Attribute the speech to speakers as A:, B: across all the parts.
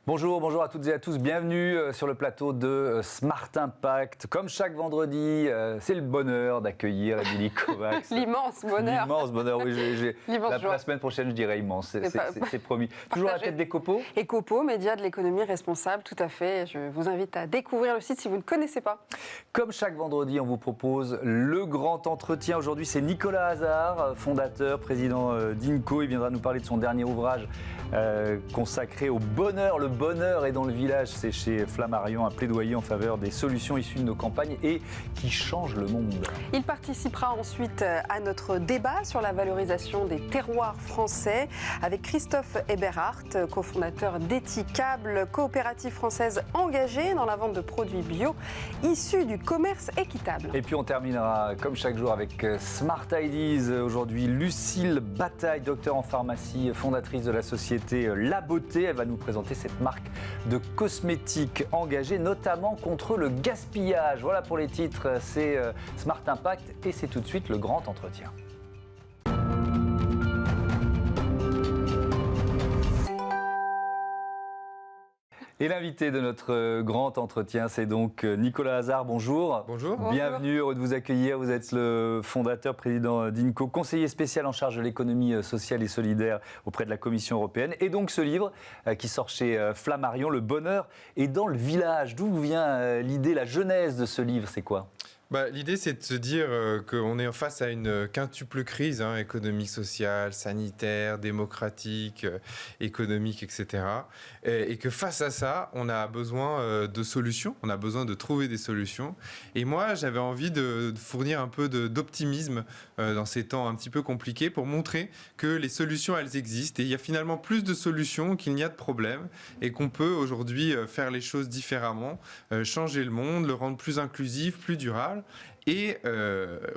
A: Bonjour à toutes et à tous, bienvenue sur le plateau de Smart Impact. Comme chaque vendredi, c'est le bonheur d'accueillir Émilie Kovacs.
B: L'immense bonheur.
A: L'immense bonheur, oui. La semaine prochaine, je dirais immense, c'est promis. Toujours à la tête d'Ecopo.
B: Ecopo, média de l'économie responsable, tout à fait. Je vous invite à découvrir le site si vous ne connaissez pas.
A: Comme chaque vendredi, on vous propose le grand entretien. Aujourd'hui, c'est Nicolas Hazard, fondateur, président d'Inco. Il viendra nous parler de son dernier ouvrage consacré au bonheur. Le bonheur est dans le village, c'est chez Flammarion, un plaidoyer en faveur des solutions issues de nos campagnes et qui changent le monde.
B: Il participera ensuite à notre débat sur la valorisation des terroirs français avec Christophe Eberhardt, cofondateur d'Ethicable, coopérative française engagée dans la vente de produits bio issus du commerce équitable.
A: Et puis on terminera comme chaque jour avec Smart Ideas. Aujourd'hui, Lucille Bataille, docteur en pharmacie, fondatrice de la société La Beauté. Elle va nous présenter cette marque de cosmétiques engagée notamment contre le gaspillage. Voilà pour les titres, c'est Smart Impact et c'est tout de suite le grand entretien. Et l'invité de notre grand entretien, c'est donc Nicolas Hazard. Bonjour.
C: Bonjour.
A: Bienvenue, heureux de vous accueillir. Vous êtes le fondateur, président d'Inco, conseiller spécial en charge de l'économie sociale et solidaire auprès de la Commission européenne. Et donc ce livre qui sort chez Flammarion, Le bonheur est dans le village. D'où vient l'idée, la genèse de ce livre, c'est quoi ?
C: L'idée, c'est de se dire qu'on est face à une quintuple crise, économique, sociale, sanitaire, démocratique, économique, etc. Et que face à ça, on a besoin de solutions, on a besoin de trouver des solutions. Et moi, j'avais envie de fournir un peu d'optimisme dans ces temps un petit peu compliqués pour montrer que les solutions, elles existent. Et il y a finalement plus de solutions qu'il n'y a de problèmes et qu'on peut aujourd'hui faire les choses différemment, changer le monde, le rendre plus inclusif, plus durable. Et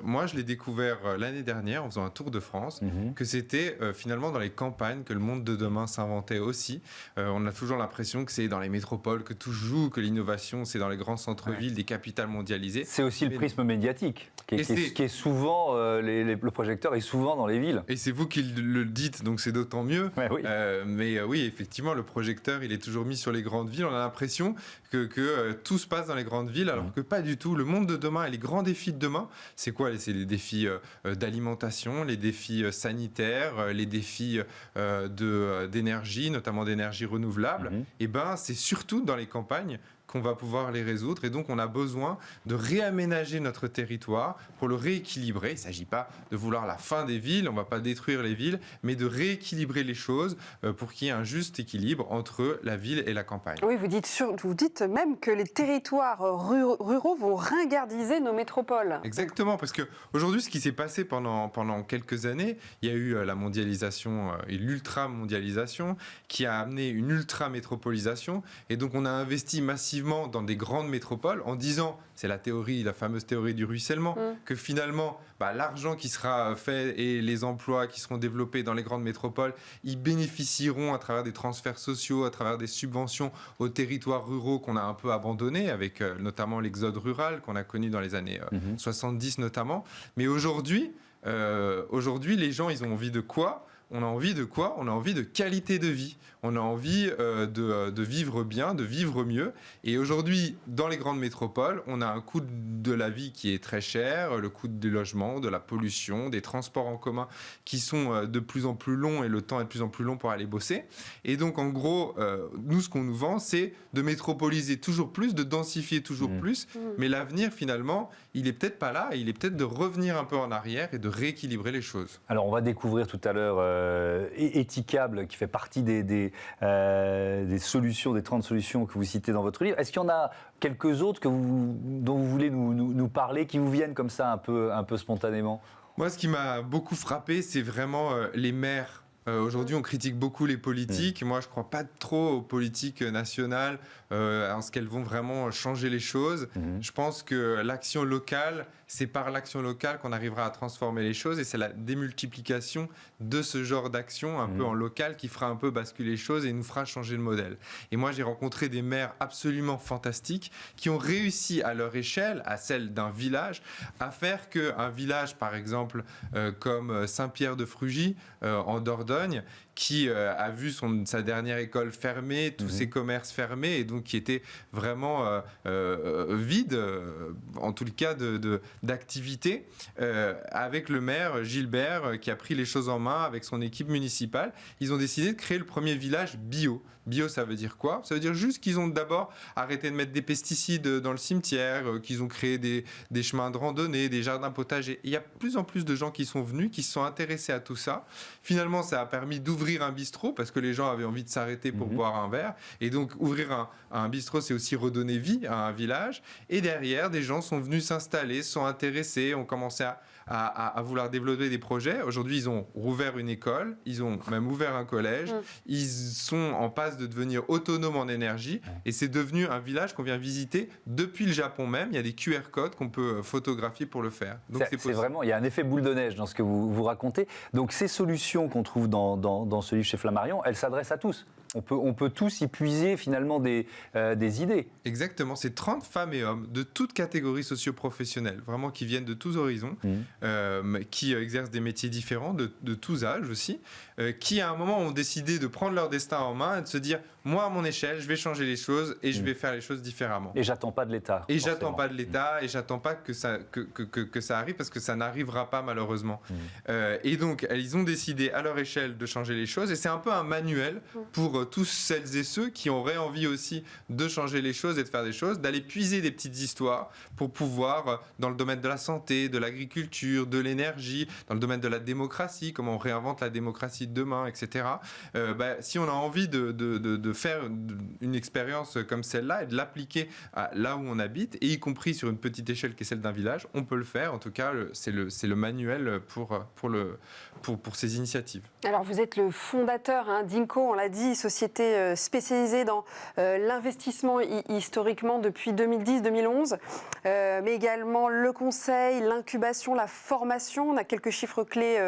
C: moi, je l'ai découvert l'année dernière en faisant un tour de France, que c'était finalement dans les campagnes que le monde de demain s'inventait aussi. On a toujours l'impression que c'est dans les métropoles que tout joue, que l'innovation, c'est dans les grands centres-villes, des capitales mondialisées.
A: C'est aussi le prisme médiatique, qui est souvent, le projecteur est souvent dans les villes.
C: Et c'est vous qui le dites, donc c'est d'autant mieux.
A: Ouais, oui.
C: Mais oui, effectivement, le projecteur, il est toujours mis sur les grandes villes. On a l'impression que tout se passe dans les grandes villes, alors que pas du tout. Le monde de demain et les grands défis de demain, c'est quoi? C'est les défis d'alimentation, les défis sanitaires, les défis d'énergie, notamment d'énergie renouvelable. Et c'est surtout dans les campagnes qu'on va pouvoir les résoudre. Et donc, on a besoin de réaménager notre territoire pour le rééquilibrer. Il ne s'agit pas de vouloir la fin des villes, on ne va pas détruire les villes, mais de rééquilibrer les choses pour qu'il y ait un juste équilibre entre la ville et la campagne.
B: Oui, vous dites même que les territoires ruraux vont ringardiser nos métropoles.
C: Exactement, parce qu'aujourd'hui, ce qui s'est passé pendant quelques années, il y a eu la mondialisation et l'ultra-mondialisation qui a amené une ultra-métropolisation. Et donc, on a investi massivement dans des grandes métropoles en disant, c'est la fameuse théorie du ruissellement, que finalement, l'argent qui sera fait et les emplois qui seront développés dans les grandes métropoles, ils bénéficieront à travers des transferts sociaux, à travers des subventions aux territoires ruraux qu'on a un peu abandonnés, avec notamment l'exode rural qu'on a connu dans les années 70 notamment. Mais aujourd'hui, les gens, ils ont envie de quoi ? On a envie de quoi? On a envie de qualité de vie. On a envie de vivre bien, de vivre mieux. Et aujourd'hui, dans les grandes métropoles, on a un coût de la vie qui est très cher, le coût du logement, de la pollution, des transports en commun qui sont de plus en plus longs et le temps est de plus en plus long pour aller bosser. Et donc, en gros, nous, ce qu'on nous vend, c'est de métropoliser toujours plus, de densifier toujours plus. Mais l'avenir, finalement, il est peut-être pas là. Il est peut-être de revenir un peu en arrière et de rééquilibrer les choses.
A: Alors, on va découvrir tout à l'heure Ethicable, qui fait partie des solutions, des 30 solutions que vous citez dans votre livre. Est-ce qu'il y en a quelques autres dont vous voulez nous parler, qui vous viennent comme ça un peu spontanément?
C: Moi, ce qui m'a beaucoup frappé, c'est vraiment les maires. Aujourd'hui, on critique beaucoup les politiques. Moi, je ne crois pas trop aux politiques nationales en ce qu'elles vont vraiment changer les choses. Je pense que l'action locale, c'est par l'action locale qu'on arrivera à transformer les choses et c'est la démultiplication de ce genre d'action un peu en local qui fera un peu basculer les choses et nous fera changer le modèle. Et moi, j'ai rencontré des maires absolument fantastiques qui ont réussi à leur échelle, à celle d'un village, à faire qu'un village, par exemple, comme Saint-Pierre-de-Frugy, en Dordogne, qui a vu sa dernière école fermée, tous ses commerces fermés, et donc qui était vraiment vide, en tout cas d'activité, avec le maire Gilbert, qui a pris les choses en main avec son équipe municipale. Ils ont décidé de créer le premier village bio. Bio, ça veut dire quoi? Ça veut dire juste qu'ils ont d'abord arrêté de mettre des pesticides dans le cimetière, qu'ils ont créé des chemins de randonnée, des jardins potagers. Il y a de plus en plus de gens qui sont venus, qui se sont intéressés à tout ça. Finalement, ça a permis d'ouvrir un bistrot parce que les gens avaient envie de s'arrêter pour boire un verre. Et donc, ouvrir un bistrot, c'est aussi redonner vie à un village. Et derrière, des gens sont venus s'installer, sont intéressés, ont commencé à vouloir développer des projets. Aujourd'hui, ils ont rouvert une école, ils ont même ouvert un collège, ils sont en passe de devenir autonomes en énergie et c'est devenu un village qu'on vient visiter depuis le Japon même. Il y a des QR codes qu'on peut photographier pour le faire. Donc
A: c'est vraiment, il y a un effet boule de neige dans ce que vous racontez. Donc ces solutions qu'on trouve dans ce livre chez Flammarion, elles s'adressent à tous. On peut tous y puiser finalement des idées.
C: Exactement, c'est 30 femmes et hommes de toutes catégories socio-professionnelles, vraiment qui viennent de tous horizons, qui exercent des métiers différents, de tous âges aussi, qui à un moment ont décidé de prendre leur destin en main et de se dire, moi à mon échelle, je vais changer les choses et je vais faire les choses différemment.
A: Et j'attends pas de l'État.
C: Et j'attends pas de l'État et j'attends pas que ça arrive parce que ça n'arrivera pas malheureusement. Et donc, ils ont décidé à leur échelle de changer les choses et c'est un peu un manuel pour tous celles et ceux qui auraient envie aussi de changer les choses et de faire des choses, d'aller puiser des petites histoires pour pouvoir, dans le domaine de la santé, de l'agriculture, de l'énergie, dans le domaine de la démocratie, comment on réinvente la démocratie de demain, etc. Si on a envie de faire une expérience comme celle-là et de l'appliquer à là où on habite, et y compris sur une petite échelle qui est celle d'un village, on peut le faire. En tout cas, c'est le manuel pour ces initiatives.
B: Alors, vous êtes le fondateur d'Inco, on l'a dit, société spécialisée dans l'investissement historiquement depuis 2010-2011, mais également le conseil, l'incubation, la formation. On a quelques chiffres clés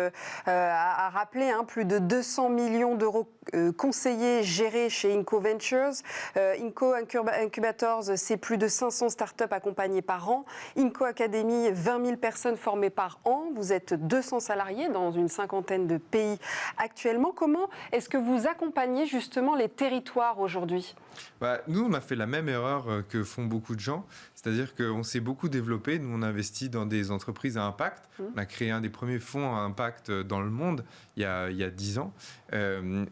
B: à rappeler, plus de 200 millions d'euros conseillés, gérés chez Inco Ventures. Inco Incubators, c'est plus de 500 startups accompagnées par an. Inco Academy, 20 000 personnes formées par an. Vous êtes 200 salariés dans une cinquantaine de pays actuellement. Comment est-ce que vous accompagnez justement les territoires aujourd'hui ?
C: Nous, on a fait la même erreur que font beaucoup de gens. C'est-à-dire qu'on s'est beaucoup développé. Nous, on investit dans des entreprises à impact. On a créé un des premiers fonds à impact dans le monde il y a 10 ans.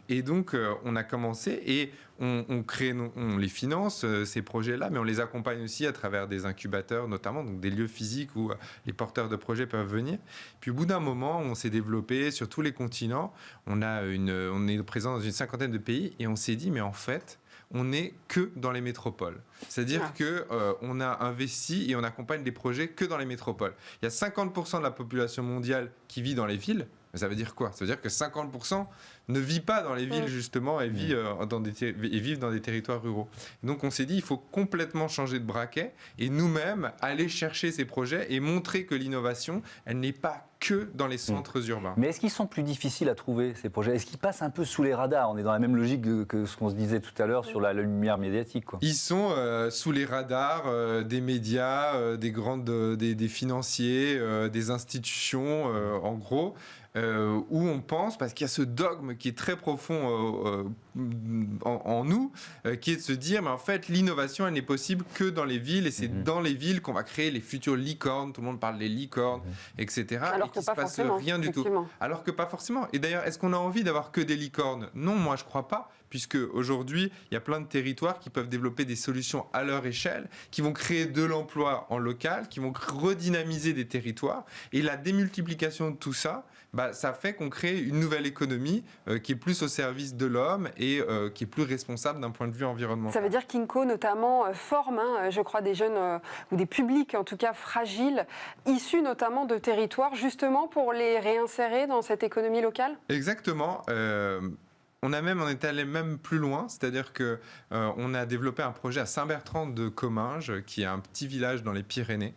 C: Et donc, on a commencé et on les finance, ces projets-là, mais on les accompagne aussi à travers des incubateurs, notamment, donc des lieux physiques où les porteurs de projets peuvent venir. Puis au bout d'un moment, on s'est développé sur tous les continents. On est présent dans une cinquantaine de pays et on s'est dit, mais en fait, on n'est que dans les métropoles. C'est-à-dire qu'on a investi et on accompagne des projets que dans les métropoles. Il y a 50% de la population mondiale qui vit dans les villes. Mais ça veut dire quoi? Ça veut dire que 50% ne vit pas dans les villes, justement, et vivent dans des territoires ruraux. Donc on s'est dit, il faut complètement changer de braquet et nous-mêmes aller chercher ces projets et montrer que l'innovation, elle n'est pas que dans les centres urbains.
A: Mais est-ce qu'ils sont plus difficiles à trouver, ces projets? Est-ce qu'ils passent un peu sous les radars? On est dans la même logique que ce qu'on se disait tout à l'heure sur la lumière médiatique, quoi.
C: Ils sont sous les radars des médias, des financiers, des institutions, en gros, où on pense, parce qu'il y a ce dogme qui est très profond en nous, qui est de se dire, mais en fait, l'innovation, elle n'est possible que dans les villes, et c'est dans les villes qu'on va créer les futures licornes. Tout le monde parle des licornes, etc.
B: Alors
C: et qu'il
B: que pas
C: se passe
B: forcément,
C: rien du tout. Alors que pas forcément. Et d'ailleurs, est-ce qu'on a envie d'avoir que des licornes? Non, moi, je crois pas. Puisque aujourd'hui, il y a plein de territoires qui peuvent développer des solutions à leur échelle, qui vont créer de l'emploi en local, qui vont redynamiser des territoires. Et la démultiplication de tout ça, ça fait qu'on crée une nouvelle économie qui est plus au service de l'homme et qui est plus responsable d'un point de vue environnemental.
B: Ça veut dire qu'Inco, notamment, forme, je crois, des jeunes ou des publics, en tout cas fragiles, issus notamment de territoires, justement pour les réinsérer dans cette économie locale?
C: Exactement. On est allé même plus loin, c'est-à-dire que on a développé un projet à Saint-Bertrand de Comminges, qui est un petit village dans les Pyrénées,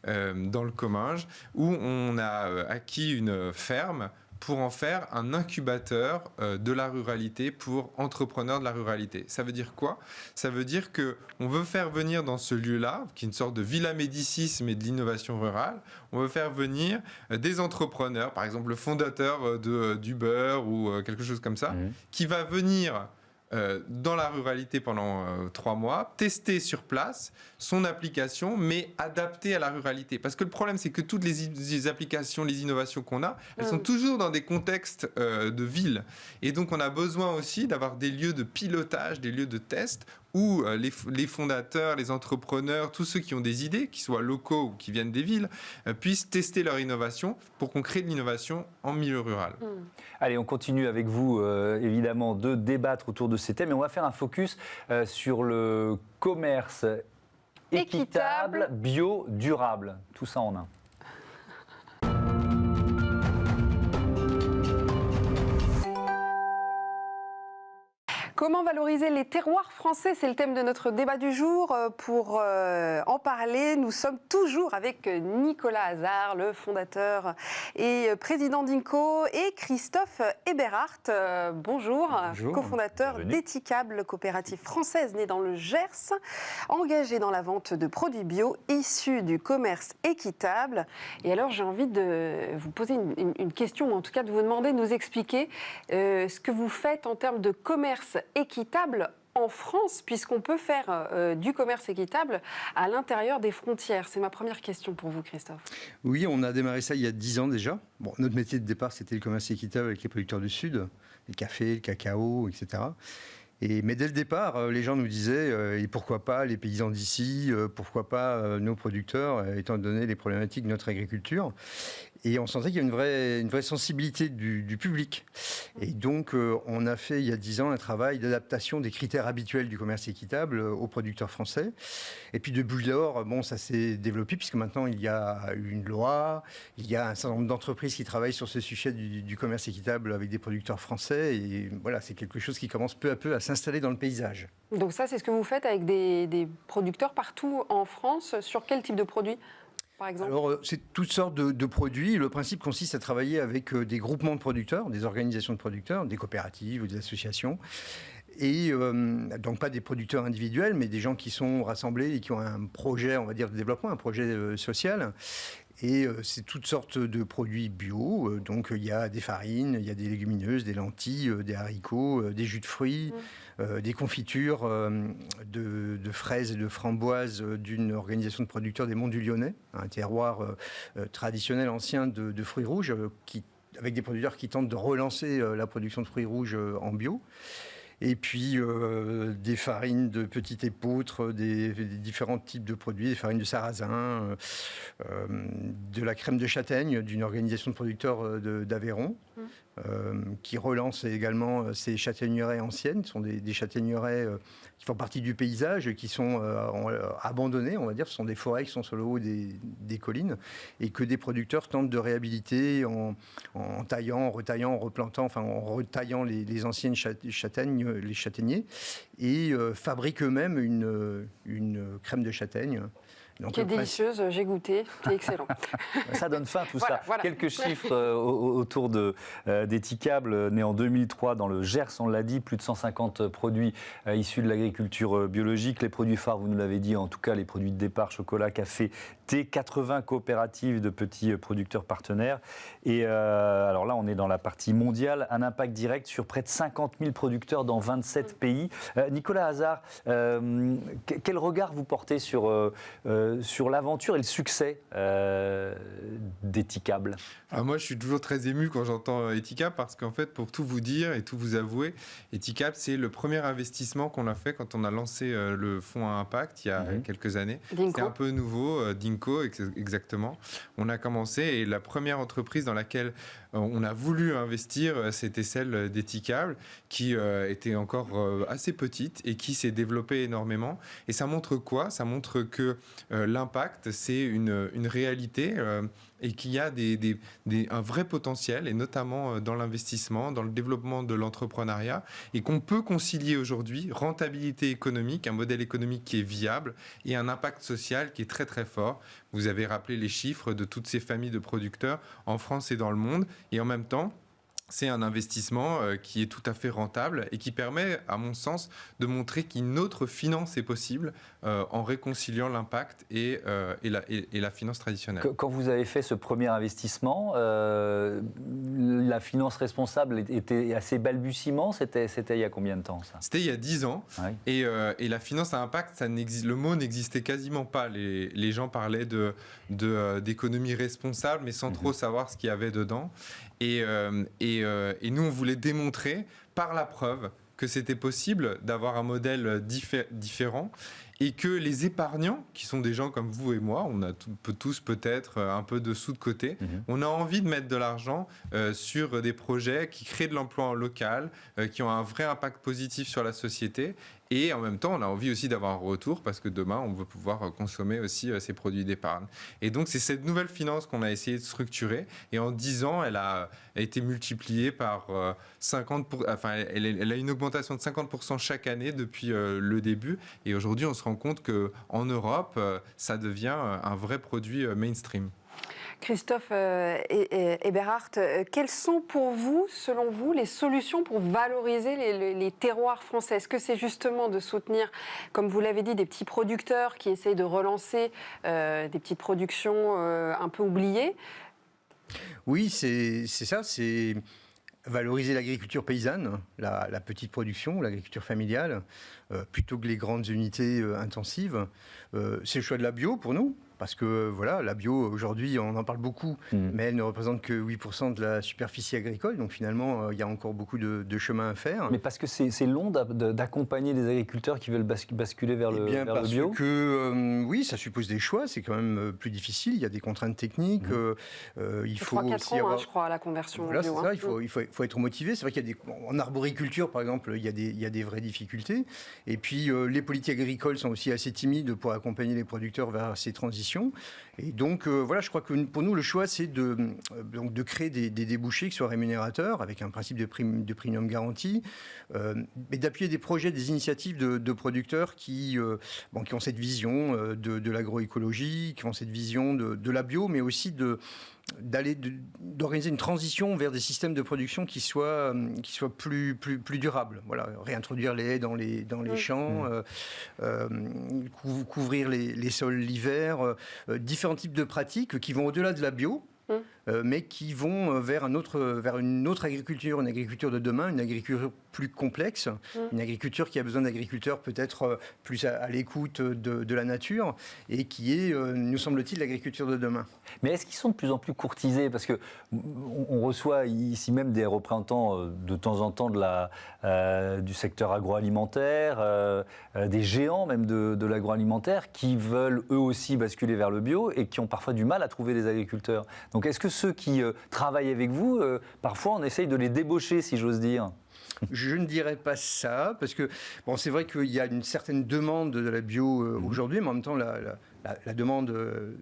C: dans le Comminges, où on a acquis une ferme pour en faire un incubateur de la ruralité pour entrepreneurs de la ruralité. Ça veut dire quoi? Ça veut dire qu'on veut faire venir dans ce lieu-là, qui est une sorte de Villa Médicis, mais de l'innovation rurale, on veut faire venir des entrepreneurs, par exemple le fondateur d'Uber ou quelque chose comme ça, qui va venir dans la ruralité pendant 3 mois, tester sur place son application, mais adaptée à la ruralité. Parce que le problème, c'est que toutes les applications, les innovations qu'on a, elles sont toujours dans des contextes de ville. Et donc, on a besoin aussi d'avoir des lieux de pilotage, des lieux de test, où les fondateurs, les entrepreneurs, tous ceux qui ont des idées, qu'ils soient locaux ou qui viennent des villes, puissent tester leur innovation pour qu'on crée de l'innovation en milieu rural.
A: Allez, on continue avec vous, évidemment, de débattre autour de ces thèmes. Et on va faire un focus sur le commerce équitable, bio, durable. Tout ça en un.
B: Comment valoriser les terroirs français? C'est le thème de notre débat du jour. Pour en parler, nous sommes toujours avec Nicolas Hazard, le fondateur et président d'Inco, et Christophe Eberhardt. Bonjour, cofondateur d'Ethicable, coopérative française née dans le Gers, engagée dans la vente de produits bio issus du commerce équitable. Et alors, j'ai envie de vous poser une question, ou en tout cas de vous demander de nous expliquer ce que vous faites en termes de commerce équitable en France, puisqu'on peut faire du commerce équitable à l'intérieur des frontières. C'est ma première question pour vous, Christophe.
D: Oui, on a démarré ça il y a 10 ans déjà. Bon, notre métier de départ, c'était le commerce équitable avec les producteurs du Sud, le café, le cacao, etc. Mais dès le départ, les gens nous disaient et pourquoi pas les paysans d'ici, pourquoi pas nos producteurs, étant donné les problématiques de notre agriculture. Et on sentait qu'il y a une vraie sensibilité du public. Et donc, on a fait, il y a 10 ans, un travail d'adaptation des critères habituels du commerce équitable aux producteurs français. Et puis, depuis lors, bon, ça s'est développé, puisque maintenant, il y a une loi, il y a un certain nombre d'entreprises qui travaillent sur ce sujet du commerce équitable avec des producteurs français. Et voilà, c'est quelque chose qui commence peu à peu à s'installer dans le paysage.
B: Donc ça, c'est ce que vous faites avec des producteurs partout en France. Sur quel type de produits ? Par exemple.
D: Alors, c'est toutes sortes de produits. Le principe consiste à travailler avec des groupements de producteurs, des organisations de producteurs, des coopératives ou des associations. Et donc pas des producteurs individuels, mais des gens qui sont rassemblés et qui ont un projet, on va dire, de développement, un projet social. Et c'est toutes sortes de produits bio. Donc il y a des farines, il y a des légumineuses, des lentilles, des haricots, des jus de fruits, des confitures de fraises et de framboises d'une organisation de producteurs des Monts du Lyonnais, un terroir traditionnel ancien de fruits rouges, avec des producteurs qui tentent de relancer la production de fruits rouges en bio. Et puis des farines de petite épeautre, des différents types de produits, des farines de sarrasin, de la crème de châtaigne d'une organisation de producteurs d'Aveyron, qui relance également ces châtaigneraies anciennes. Ce sont des châtaigneraies qui font partie du paysage, qui sont abandonnées, on va dire. Ce sont des forêts qui sont sur le haut des collines et que des producteurs tentent de réhabiliter en taillant, en retaillant, en replantant, enfin en retaillant les anciennes châtaignes, les châtaigniers, et fabriquent eux-mêmes une crème de châtaigne. Donc,
B: qui est délicieuse, j'ai goûté, qui est excellent.
A: Ça donne faim tout
B: Voilà,
A: ça.
B: voilà.
A: Quelques chiffres autour d'Ethicable, né en 2003 dans le Gers, on l'a dit, plus de 150 produits issus de l'agriculture biologique. Les produits phares, vous nous l'avez dit, en tout cas les produits de départ, chocolat, café, thé, 80 coopératives de petits producteurs partenaires. Et alors là, on est dans la partie mondiale, un impact direct sur près de 50 000 producteurs dans 27 pays. Nicolas Hazard, quel regard vous portez sur l'aventure et le succès d'Ethicable?
C: Alors moi, je suis toujours très ému quand j'entends Ethicable parce qu'en fait, pour tout vous dire et tout vous avouer, Ethicable, c'est le premier investissement qu'on a fait quand on a lancé le fonds à impact il y a quelques années. C'était un peu nouveau, d'Inco exactement. On a commencé et la première entreprise dans laquelle on a voulu investir, c'était celle d'Ethicable, qui était encore assez petite et qui s'est développée énormément. Et ça montre quoi? Ça montre que l'impact, c'est une réalité et qu'il y a un vrai potentiel, et notamment dans l'investissement, dans le développement de l'entrepreneuriat, et qu'on peut concilier aujourd'hui rentabilité économique, un modèle économique qui est viable, et un impact social qui est très très fort. Vous avez rappelé les chiffres de toutes ces familles de producteurs en France et dans le monde, et en même temps, c'est un investissement qui est tout à fait rentable et qui permet, à mon sens, de montrer qu'une autre finance est possible en réconciliant l'impact et la finance traditionnelle.
A: Quand vous avez fait ce premier investissement, la finance responsable était assez balbutiement. C'était il y a combien de temps, ça?
C: C'était il y a 10 ans.
A: Oui.
C: Et la finance à impact, le mot n'existait quasiment pas. Les gens parlaient d'économie responsable, mais sans trop savoir ce qu'il y avait dedans. Et nous, on voulait démontrer par la preuve que c'était possible d'avoir un modèle différent et que les épargnants, qui sont des gens comme vous et moi, on a tous peut-être un peu de sous de côté, on a envie de mettre de l'argent sur des projets qui créent de l'emploi local, qui ont un vrai impact positif sur la société. Et en même temps, on a envie aussi d'avoir un retour parce que demain, on veut pouvoir consommer aussi ces produits d'épargne. Et donc, c'est cette nouvelle finance qu'on a essayé de structurer. Et en 10 ans, elle a été multipliée par 50%. Enfin, elle a une augmentation de 50% chaque année depuis le début. Et aujourd'hui, on se rend compte qu'en Europe, ça devient un vrai produit mainstream.
B: Christophe Eberhardt, quelles sont pour vous, selon vous, les solutions pour valoriser les terroirs français? Est-ce que c'est justement de soutenir, comme vous l'avez dit, des petits producteurs qui essayent de relancer des petites productions un peu oubliées?
D: Oui, c'est ça, c'est valoriser l'agriculture paysanne, la petite production, l'agriculture familiale, plutôt que les grandes unités intensives. C'est le choix de la bio pour nous. Parce que voilà, la bio, aujourd'hui, on en parle beaucoup, mais elle ne représente que 8% de la superficie agricole. Donc finalement, il y a encore beaucoup de chemin à faire.
A: Mais parce que c'est long d'accompagner les agriculteurs qui veulent basculer vers le bio?
D: Parce que, oui, ça suppose des choix. C'est quand même plus difficile. Il y a des contraintes techniques. Il faut
B: 3-4 ans, je crois, à la conversion
D: voilà,
B: bio.
D: C'est ça, il faut être motivé. C'est vrai qu'il y a en arboriculture, par exemple, il y a des vraies difficultés. Et puis, les politiques agricoles sont aussi assez timides pour accompagner les producteurs vers ces transitions. Et donc, voilà, je crois que pour nous, le choix, c'est de créer des débouchés qui soient rémunérateurs, avec un principe de premium garanti, et d'appuyer des projets, des initiatives de producteurs qui ont cette vision de l'agroécologie, qui ont cette vision de la bio, mais aussi d'organiser une transition vers des systèmes de production qui soient plus durables. Voilà, réintroduire les haies dans les champs, couvrir les sols l'hiver, différents types de pratiques qui vont au-delà de la bio. Mais qui vont vers une autre agriculture, une agriculture de demain, une agriculture plus complexe, une agriculture qui a besoin d'agriculteurs peut-être plus à l'écoute de la nature et qui est, nous semble-t-il, l'agriculture de demain.
A: Mais est-ce qu'ils sont de plus en plus courtisés? Parce qu'on reçoit ici même des représentants de temps en temps du secteur agroalimentaire, des géants même de l'agroalimentaire qui veulent eux aussi basculer vers le bio et qui ont parfois du mal à trouver des agriculteurs. Donc est-ce que ceux qui travaillent avec vous, parfois on essaye de les débaucher, si j'ose dire?
D: Je ne dirais pas ça, parce que c'est vrai qu'il y a une certaine demande de la bio aujourd'hui, mais en même temps la demande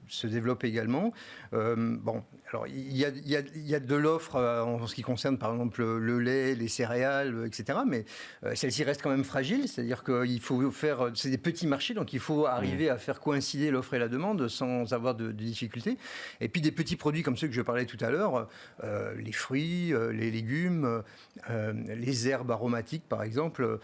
D: se développe également. Alors il y a de l'offre en ce qui concerne par exemple le lait, les céréales, etc. Mais celle-ci reste quand même fragile, c'est-à-dire qu'il faut c'est des petits marchés, donc il faut arriver à faire coïncider l'offre et la demande sans avoir de difficultés. Et puis des petits produits comme ceux que je parlais tout à l'heure, les fruits, les légumes, les herbes aromatiques par exemple.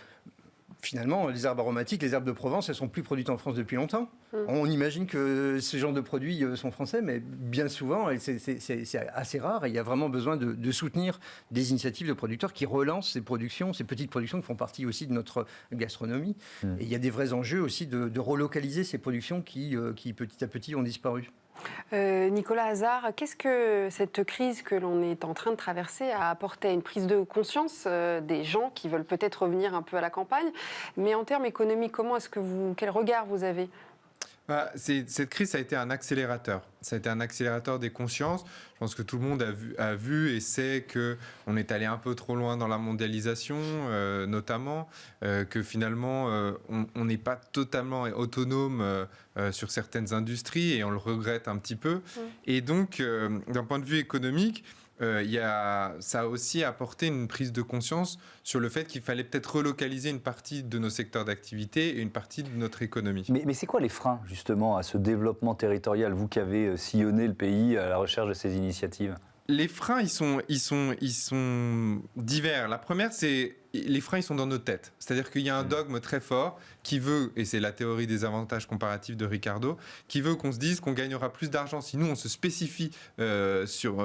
D: Finalement, les herbes aromatiques, les herbes de Provence, elles sont plus produites en France depuis longtemps. On imagine que ce genre de produits sont français, mais bien souvent, c'est assez rare. Et il y a vraiment besoin de soutenir des initiatives de producteurs qui relancent ces productions, ces petites productions qui font partie aussi de notre gastronomie. Et il y a des vrais enjeux aussi de relocaliser ces productions qui petit à petit ont disparu.
B: Nicolas Hazard, qu'est-ce que cette crise que l'on est en train de traverser a apporté à une prise de conscience des gens qui veulent peut-être revenir un peu à la campagne? Mais en termes économiques, quel regard vous avez?
C: Cette crise, ça a été un accélérateur. Ça a été un accélérateur des consciences. Je pense que tout le monde a vu et sait qu'on est allé un peu trop loin dans la mondialisation, notamment, que finalement, on n'est pas totalement autonome sur certaines industries et on le regrette un petit peu. Et donc, d'un point de vue économique, ça a aussi apporté une prise de conscience sur le fait qu'il fallait peut-être relocaliser une partie de nos secteurs d'activité et une partie de notre économie.
A: Mais c'est quoi les freins, justement, à ce développement territorial, vous qui avez sillonné le pays à la recherche de ces initiatives?
C: Les freins, ils sont divers. La première, c'est les freins, ils sont dans nos têtes. C'est-à-dire qu'il y a un dogme très fort qui veut, et c'est la théorie des avantages comparatifs de Ricardo, qui veut qu'on se dise qu'on gagnera plus d'argent si nous, on se spécifie sur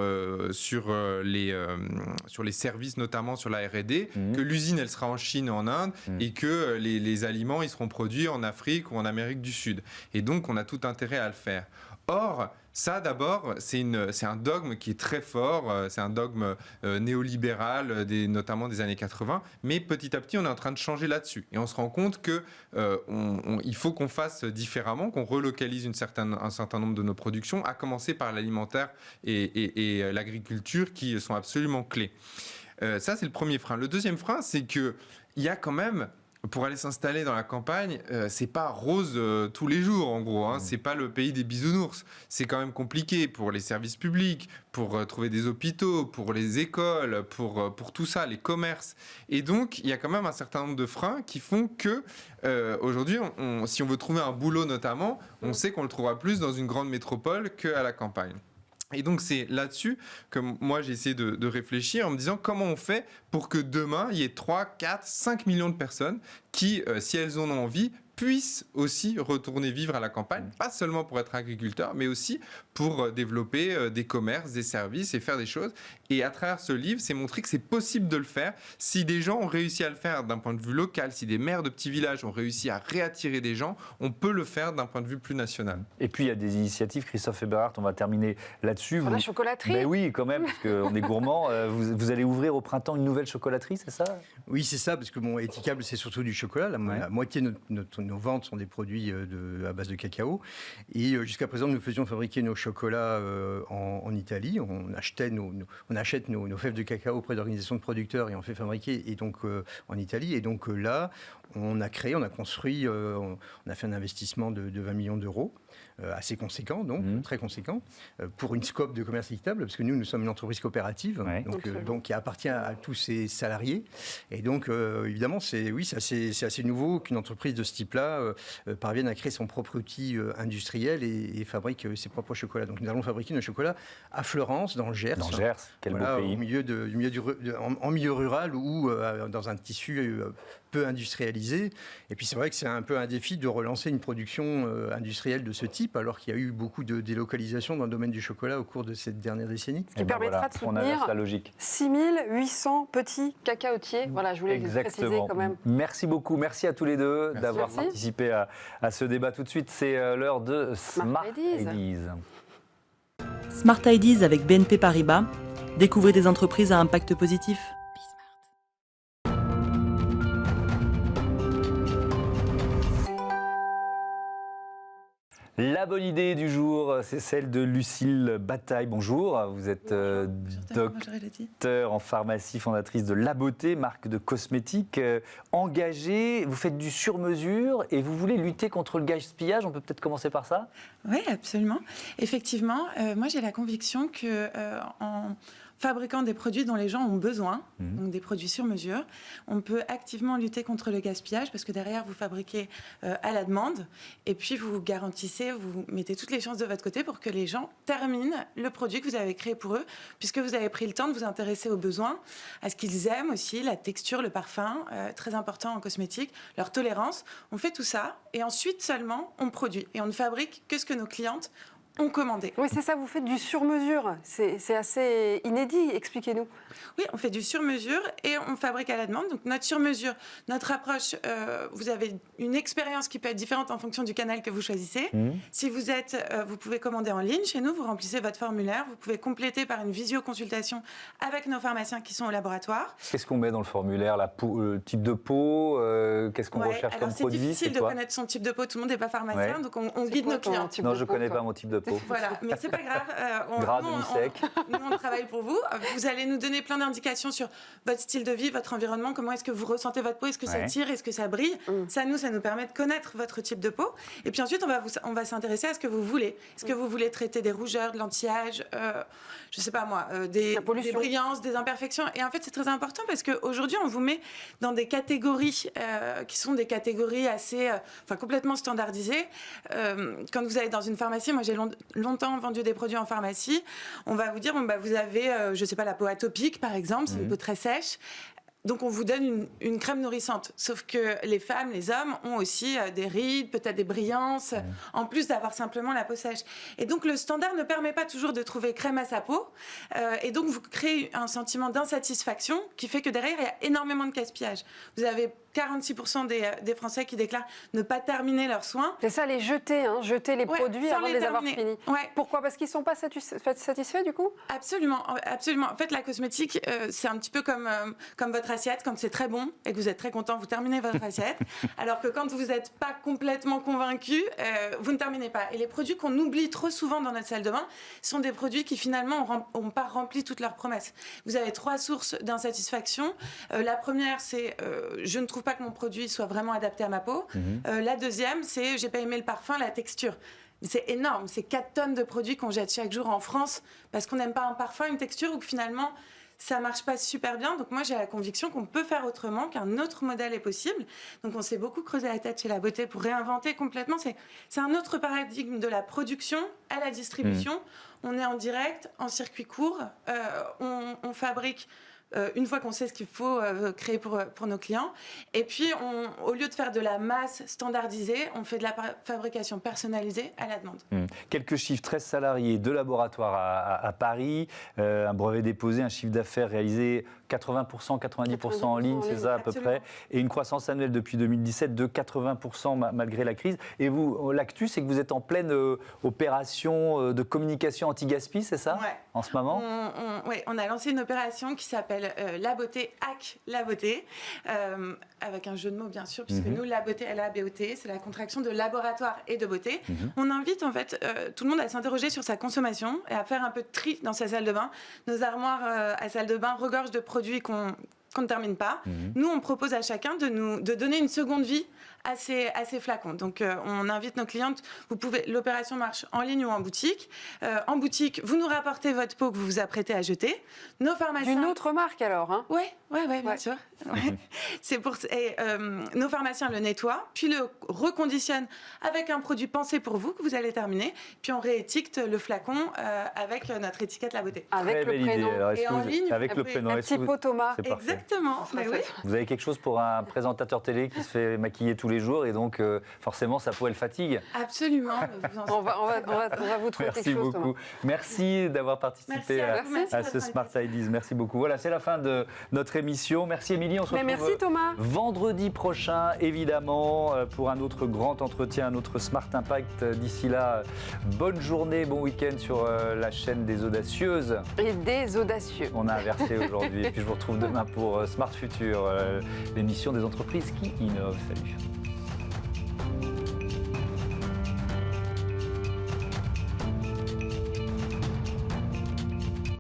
C: les services, notamment sur la R&D, que l'usine, elle sera en Chine, en Inde, et que les aliments, ils seront produits en Afrique ou en Amérique du Sud. Et donc, on a tout intérêt à le faire. Or, ça, d'abord, c'est un dogme qui est très fort, c'est un dogme néolibéral, notamment des années 80, mais petit à petit, on est en train de changer là-dessus. Et on se rend compte qu'il faut qu'on fasse différemment, qu'on relocalise un certain nombre de nos productions, à commencer par l'alimentaire et l'agriculture, qui sont absolument clés. Ça, c'est le premier frein. Le deuxième frein, c'est qu'il y a quand même... Pour aller s'installer dans la campagne, c'est pas rose tous les jours, en gros. Hein. C'est pas le pays des bisounours. C'est quand même compliqué pour les services publics, pour trouver des hôpitaux, pour les écoles, pour tout ça, les commerces. Et donc, il y a quand même un certain nombre de freins qui font que, aujourd'hui, si on veut trouver un boulot notamment, on sait qu'on le trouvera plus dans une grande métropole qu'à la campagne. Et donc, c'est là-dessus que moi, j'ai essayé de réfléchir en me disant comment on fait pour que demain, il y ait 3, 4, 5 millions de personnes qui, si elles en ont envie, puissent aussi retourner vivre à la campagne, pas seulement pour être agriculteur, mais aussi pour développer des commerces, des services et faire des choses. Et à travers ce livre, c'est montrer que c'est possible de le faire. Si des gens ont réussi à le faire d'un point de vue local, si des maires de petits villages ont réussi à réattirer des gens, on peut le faire d'un point de vue plus national.
A: Et puis il y a des initiatives, Christophe Eberhardt, on va terminer là-dessus.
B: Pour la chocolaterie.
A: Mais oui, quand même, parce qu'on est gourmand. Vous allez ouvrir au printemps une nouvelle chocolaterie, c'est ça?
D: Oui, c'est ça, parce que bon, Etikable, c'est surtout du chocolat. La moitié de nos ventes sont des produits à base de cacao. Et jusqu'à présent, nous faisions fabriquer nos chocolats en Italie. On achète nos fèves de cacao auprès d'organisations de producteurs et on fait fabriquer et donc, en Italie. Et donc là, on a construit, on a fait un investissement de 20 millions d'euros. Assez conséquent, donc très conséquent, pour une scope de commerce équitable, parce que nous sommes une entreprise coopérative, donc qui appartient à tous ses salariés. Et donc, évidemment, c'est assez nouveau qu'une entreprise de ce type-là parvienne à créer son propre outil industriel et fabrique ses propres chocolats. Donc, nous allons fabriquer nos chocolats à Fleurance, dans le Gers.
A: Dans le Gers, quel beau pays.
D: En milieu rural ou dans un tissu peu industrialisé. Et puis, c'est vrai que c'est un peu un défi de relancer une production industrielle de ce type, alors qu'il y a eu beaucoup de délocalisations dans le domaine du chocolat au cours de cette dernière décennie.
B: Ce qui permettra de soutenir 6800 petits cacaotiers. Voilà, je voulais le préciser quand même.
A: Merci beaucoup, merci à tous les deux d'avoir participé à ce débat. Tout de suite, c'est l'heure de Smart Ideas.
E: Smart Ideas avec BNP Paribas. Découvrez des entreprises à impact positif.
A: La bonne idée du jour, c'est celle de Lucille Bataille. Bonjour, vous êtes docteur en pharmacie, fondatrice de La Beauté, marque de cosmétiques, engagée, vous faites du sur-mesure et vous voulez lutter contre le gaspillage. On peut peut-être commencer par ça?
F: Oui, absolument. Effectivement, moi j'ai la conviction que en fabriquant des produits dont les gens ont besoin, donc des produits sur mesure, on peut activement lutter contre le gaspillage parce que derrière, vous fabriquez à la demande et puis vous garantissez, vous mettez toutes les chances de votre côté pour que les gens terminent le produit que vous avez créé pour eux, puisque vous avez pris le temps de vous intéresser aux besoins, à ce qu'ils aiment aussi, la texture, le parfum, très important en cosmétique, leur tolérance. On fait tout ça et ensuite seulement on produit et on ne fabrique que ce que nos clientes ont commandé.
B: Oui, c'est ça, vous faites du sur-mesure. C'est assez inédit, expliquez-nous.
F: Oui, on fait du sur-mesure et on fabrique à la demande. Donc notre sur-mesure, notre approche, vous avez une expérience qui peut être différente en fonction du canal que vous choisissez. Si vous pouvez commander en ligne chez nous, vous remplissez votre formulaire, vous pouvez compléter par une visioconsultation avec nos pharmaciens qui sont au laboratoire.
A: Qu'est-ce qu'on met dans le formulaire? Le type de peau, qu'est-ce qu'on recherche comme produit?
F: C'est difficile de connaître son type de peau, tout le monde n'est pas pharmacien, donc on guide nos clients.
A: Non, je ne connais pas mon type de peau.
F: Voilà, mais c'est pas grave.
A: Grade, demi-sec.
F: Nous, on travaille pour vous. Vous allez nous donner plein d'indications sur votre style de vie, votre environnement, comment est-ce que vous ressentez votre peau, est-ce que ça tire, est-ce que ça brille. Ça nous permet de connaître votre type de peau. Et puis ensuite, on va s'intéresser à ce que vous voulez. Est-ce que vous voulez traiter des rougeurs, de l'anti-âge, je sais pas moi, des brillances, des imperfections. Et en fait, c'est très important parce qu'aujourd'hui, on vous met dans des catégories qui sont des catégories assez, complètement standardisées. Quand vous allez dans une pharmacie, moi j'ai longtemps vendu des produits en pharmacie, on va vous dire, vous avez, je sais pas, la peau atopique par exemple, c'est une peau très sèche. Donc on vous donne une crème nourrissante. Sauf que les femmes, les hommes ont aussi des rides, peut-être des brillances, en plus d'avoir simplement la peau sèche. Et donc le standard ne permet pas toujours de trouver crème à sa peau. Et donc vous créez un sentiment d'insatisfaction qui fait que derrière, il y a énormément de gaspillage. Vous avez 46% des Français qui déclarent ne pas terminer leurs soins.
B: C'est ça, les jeter, jeter les produits avant de les avoir finis.
F: Ouais.
B: Pourquoi? Parce qu'ils ne sont pas satisfaits du coup?
F: Absolument, absolument. En fait, la cosmétique, c'est un petit peu comme votre assiette. Quand c'est très bon et que vous êtes très content, vous terminez votre assiette. Alors que quand vous n'êtes pas complètement convaincu, vous ne terminez pas. Et les produits qu'on oublie trop souvent dans notre salle de bain sont des produits qui finalement n'ont pas rempli toutes leurs promesses. Vous avez 3 sources d'insatisfaction. La première, c'est je ne trouve pas que mon produit soit vraiment adapté à ma peau. La deuxième, c'est j'ai pas aimé le parfum, la texture. C'est énorme, c'est 4 tonnes de produits qu'on jette chaque jour en France parce qu'on n'aime pas un parfum, une texture ou que finalement ça marche pas super bien. Donc moi j'ai la conviction qu'on peut faire autrement, qu'un autre modèle est possible. Donc on s'est beaucoup creusé la tête chez La Beauté pour réinventer complètement. C'est un autre paradigme de la production à la distribution. On est en direct, en circuit court, on fabrique une fois qu'on sait ce qu'il faut créer pour nos clients. Et puis, au lieu de faire de la masse standardisée, on fait de la fabrication personnalisée à la demande.
A: Quelques chiffres: 13 salariés, 2 laboratoires à Paris, un brevet déposé, un chiffre d'affaires réalisé 80%, 90% en ligne, c'est ça à peu près, et une croissance annuelle depuis 2017 de 80% malgré la crise. Et vous, l'actu, c'est que vous êtes en pleine opération de communication anti-gaspi, c'est ça, en ce moment?
F: Oui, on a lancé une opération qui s'appelle La Beauté hack La Beauté, avec un jeu de mots bien sûr, puisque nous, La Beauté, L-A-B-O-T, c'est la contraction de laboratoire et de beauté. On invite en fait tout le monde à s'interroger sur sa consommation et à faire un peu de tri dans sa salle de bain. Nos armoires à salle de bain regorgent de produits qu'on ne termine pas. Nous, on propose à chacun de donner une seconde vie à ces flacons. Donc, on invite nos clientes. L'opération marche en ligne ou en boutique. En boutique, vous nous rapportez votre pot que vous vous apprêtez à jeter. Nos pharmaciens...
B: D'une autre marque alors, hein?
F: Oui, bien sûr. Nos pharmaciens le nettoient, puis le reconditionnent avec un produit pensé pour vous que vous allez terminer. Puis on réétiquette le flacon avec notre étiquette La Beauté.
B: Avec le prénom.
F: Et en ligne,
A: avec le prénom.
B: Un petit pot Thomas.
F: Exactement. Oui.
A: Vous avez quelque chose pour un présentateur télé qui se fait maquiller tous les jours et donc forcément sa peau elle fatigue?
F: Absolument.
B: On va vous trouver quelque chose,
A: beaucoup. Merci d'avoir participé à ce Smart Ideas. Merci beaucoup. Voilà, c'est la fin de notre émission. Merci Émilie. On se retrouve
B: merci Thomas.
A: Vendredi prochain, évidemment, pour un autre grand entretien, un autre Smart Impact. D'ici là, bonne journée, bon week-end sur la chaîne des audacieuses.
B: Et des audacieux.
A: On a inversé aujourd'hui. Et puis je vous retrouve demain pour Smart Future, l'émission des entreprises qui innovent. Salut.